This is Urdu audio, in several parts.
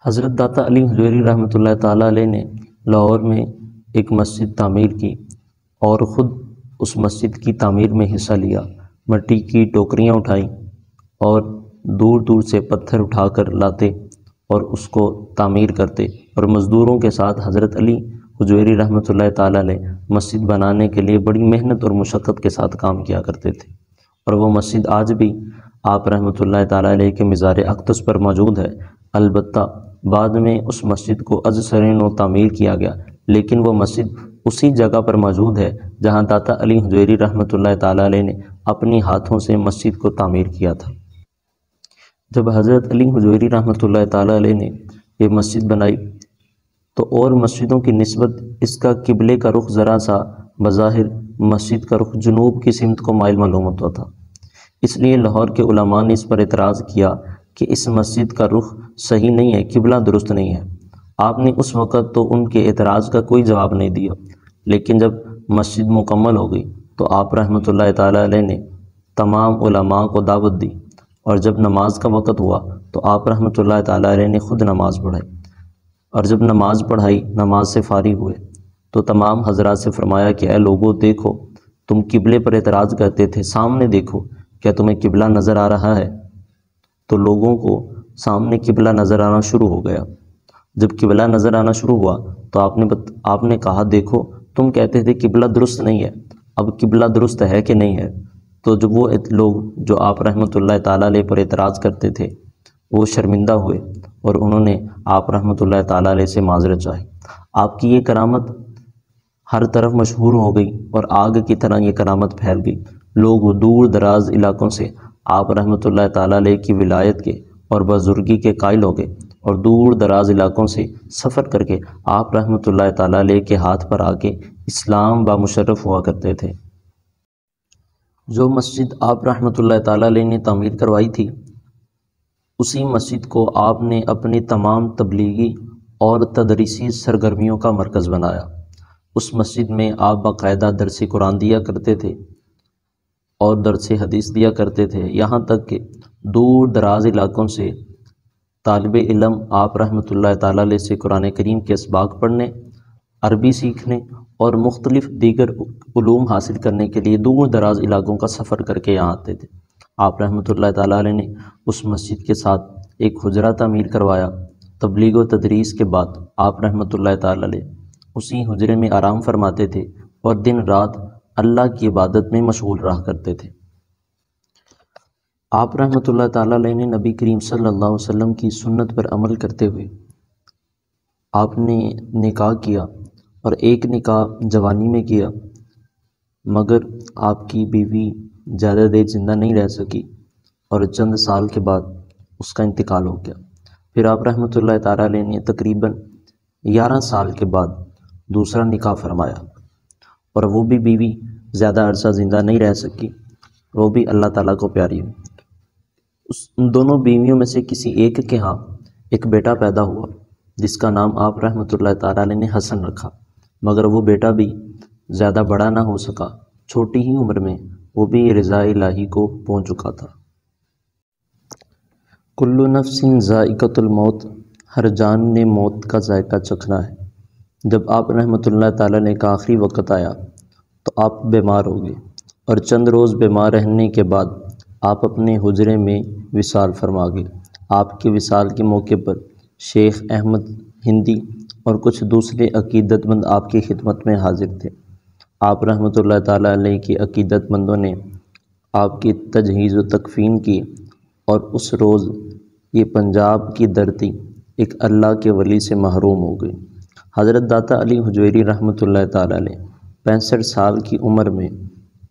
حضرت داتا علی حجویری رحمۃ اللہ تعالیٰ علیہ نے لاہور میں ایک مسجد تعمیر کی اور خود اس مسجد کی تعمیر میں حصہ لیا۔ مٹی کی ٹوکریاں اٹھائیں اور دور دور سے پتھر اٹھا کر لاتے اور اس کو تعمیر کرتے، اور مزدوروں کے ساتھ حضرت علی حجویری رحمۃ اللہ تعالیٰ علیہ مسجد بنانے کے لیے بڑی محنت اور مشقت کے ساتھ کام کیا کرتے تھے، اور وہ مسجد آج بھی آپ رحمۃ اللہ تعالیٰ علیہ کے مزار اقدس پر موجود ہے۔ البتہ بعد میں اس مسجد کو از سر نو تعمیر کیا گیا، لیکن وہ مسجد اسی جگہ پر موجود ہے جہاں داتا علی حجویری رحمۃ اللہ تعالیٰ علیہ نے اپنی ہاتھوں سے مسجد کو تعمیر کیا تھا۔ جب حضرت علی حجویری رحمۃ اللہ تعالیٰ علیہ نے یہ مسجد بنائی تو اور مسجدوں کی نسبت اس کا قبلے کا رخ ذرا سا بظاہر مسجد کا رخ جنوب کی سمت کو مائل معلوم ہوتا تھا۔ اس لیے لاہور کے علماء نے اس پر اعتراض کیا کہ اس مسجد کا رخ صحیح نہیں ہے، قبلہ درست نہیں ہے۔ آپ نے اس وقت تو ان کے اعتراض کا کوئی جواب نہیں دیا، لیکن جب مسجد مکمل ہو گئی تو آپ رحمۃ اللہ تعالیٰ علیہ نے تمام علماء کو دعوت دی، اور جب نماز کا وقت ہوا تو آپ رحمۃ اللہ تعالیٰ علیہ نے خود نماز پڑھائی، اور جب نماز پڑھائی، نماز سے فارغ ہوئے تو تمام حضرات سے فرمایا کہ اے لوگو، دیکھو تم قبلے پر اعتراض کرتے تھے، سامنے دیکھو، کیا تمہیں قبلہ نظر آ رہا ہے؟ تو لوگوں کو سامنے قبلہ نظر آنا شروع ہو گیا۔ جب قبلہ نظر آنا شروع ہوا تو آپ نے کہا، دیکھو تم کہتے تھے قبلہ درست نہیں ہے، اب قبلہ درست ہے کہ نہیں ہے؟ تو جب وہ لوگ جو آپ رحمۃ اللہ تعالیٰ علیہ پر اعتراض کرتے تھے وہ شرمندہ ہوئے، اور انہوں نے آپ رحمۃ اللہ تعالیٰ علیہ سے معذرت چاہی۔ آپ کی یہ کرامت ہر طرف مشہور ہو گئی اور آگ کی طرح یہ کرامت پھیل گئی۔ لوگ دور دراز علاقوں سے آپ رحمۃ اللہ تعالیٰ علیہ کی ولایت کے اور بزرگی کے قائل ہو گئے، اور دور دراز علاقوں سے سفر کر کے آپ رحمۃ اللہ تعالیٰ علیہ کے ہاتھ پر آ کے اسلام بامشرف ہوا کرتے تھے۔ جو مسجد آپ رحمۃ اللہ تعالیٰ علیہ نے تعمیر کروائی تھی، اسی مسجد کو آپ نے اپنی تمام تبلیغی اور تدریسی سرگرمیوں کا مرکز بنایا۔ اس مسجد میں آپ باقاعدہ درس قرآن دیا کرتے تھے اور درس حدیث دیا کرتے تھے، یہاں تک کہ دور دراز علاقوں سے طالب علم آپ رحمۃ اللہ تعالیٰ علیہ سے قرآن کریم کے اسباق پڑھنے، عربی سیکھنے اور مختلف دیگر علوم حاصل کرنے کے لیے دور دراز علاقوں کا سفر کر کے یہاں آتے تھے۔ آپ رحمۃ اللہ تعالیٰ علیہ نے اس مسجد کے ساتھ ایک حجرہ تعمیر کروایا۔ تبلیغ و تدریس کے بعد آپ رحمۃ اللہ تعالیٰ علیہ اسی حجرے میں آرام فرماتے تھے اور دن رات اللہ کی عبادت میں مشغول رہا کرتے تھے۔ آپ رحمۃ اللہ تعالیٰ علیہ نے نبی کریم صلی اللہ علیہ وسلم کی سنت پر عمل کرتے ہوئے آپ نے نکاح کیا، اور ایک نکاح جوانی میں کیا، مگر آپ کی بیوی زیادہ دیر زندہ نہیں رہ سکی اور چند سال کے بعد اس کا انتقال ہو گیا۔ پھر آپ رحمۃ اللہ تعالیٰ علیہ نے تقریباً 11 سال کے بعد دوسرا نکاح فرمایا، اور وہ بھی بیوی زیادہ عرصہ زندہ نہیں رہ سکی، وہ بھی اللہ تعالیٰ کو پیاری ہوئی۔ ان دونوں بیویوں میں سے کسی ایک کے ہاں ایک بیٹا پیدا ہوا جس کا نام آپ رحمۃ اللہ تعالیٰ علیہ نے حسن رکھا، مگر وہ بیٹا بھی زیادہ بڑا نہ ہو سکا، چھوٹی ہی عمر میں وہ بھی رضا الہی کو پہنچ چکا تھا۔ کل نفس ذائقۃ الموت، ہر جان نے موت کا ذائقہ چکھنا ہے۔ جب آپ رحمۃ اللہ تعالیٰ نے کا آخری وقت آیا تو آپ بیمار ہو گئے، اور چند روز بیمار رہنے کے بعد آپ اپنے حجرے میں وصال فرما گئے۔ آپ کے وصال کے موقع پر شیخ احمد ہندی اور کچھ دوسرے عقیدت مند آپ کی خدمت میں حاضر تھے۔ آپ رحمۃ اللہ تعالیٰ علیہ کی عقیدت مندوں نے آپ کی تجہیز و تکفین کی، اور اس روز یہ پنجاب کی دھرتی ایک اللہ کے ولی سے محروم ہو گئی۔ حضرت داتا علی حجویری رحمۃ اللہ تعالیٰ علیہ 65 سال کی عمر میں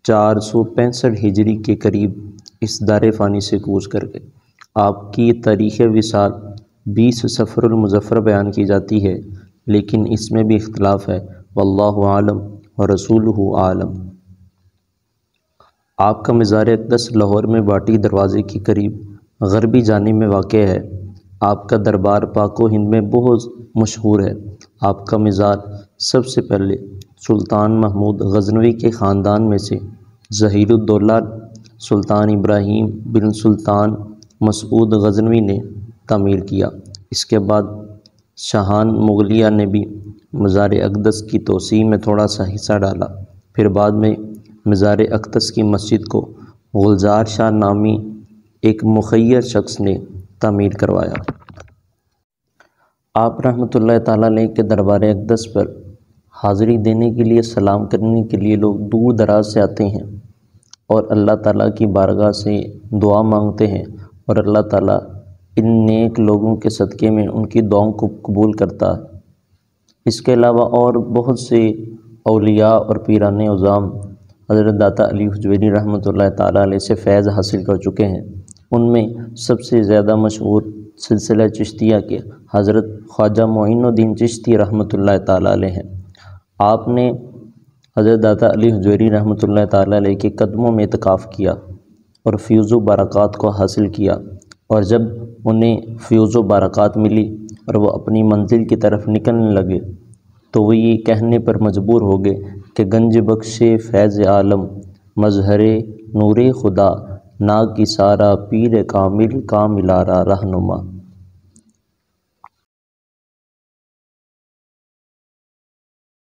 465 ہجری کے قریب اس دار فانی سے کوچ کر گئے۔ آپ کی تاریخ وصال 20 صفر المظفر بیان کی جاتی ہے، لیکن اس میں بھی اختلاف ہے، واللہ عالم ورسولہ عالم۔ آپ کا مزار اقدس لاہور میں باٹی دروازے کے قریب غربی جانب میں واقع ہے۔ آپ کا دربار پاک و ہند میں بہت مشہور ہے۔ آپ کا مزار سب سے پہلے سلطان محمود غزنوی کے خاندان میں سے ظہیر الدولہ سلطان ابراہیم بن سلطان مسعود غزنوی نے تعمیر کیا۔ اس کے بعد شاہان مغلیہ نے بھی مزار اقدس کی توسیع میں تھوڑا سا حصہ ڈالا۔ پھر بعد میں مزار اقدس کی مسجد کو گلزار شاہ نامی ایک مخیر شخص نے تعمیر کروایا۔ آپ رحمۃ اللہ تعالیٰ علیہ کے دربار اقدس پر حاضری دینے کے لیے، سلام کرنے کے لیے لوگ دور دراز سے آتے ہیں اور اللہ تعالیٰ کی بارگاہ سے دعا مانگتے ہیں، اور اللہ تعالیٰ ان نیک لوگوں کے صدقے میں ان کی دعاؤں کو قبول کرتا ہے۔ اس کے علاوہ اور بہت سے اولیاء اور پیران عظام حضرت داتا علی حجویری رحمۃ اللہ تعالیٰ علیہ سے فیض حاصل کر چکے ہیں۔ ان میں سب سے زیادہ مشہور سلسلہ چشتیہ کے حضرت خواجہ معین الدین چشتی رحمۃ اللہ تعالیٰ علیہ ہیں۔ آپ نے حضرت داتا علی حجویری رحمۃ اللہ تعالیٰ علیہ کے قدموں میں اعتکاف کیا اور فیوز و برکات کو حاصل کیا، اور جب انہیں فیوز و برکات ملی اور وہ اپنی منزل کی طرف نکلنے لگے تو وہ یہ کہنے پر مجبور ہو گئے کہ گنج بخش فیض عالم، مظہر نور خدا، نا کی سارا پیر کامل کاملارا رہنما۔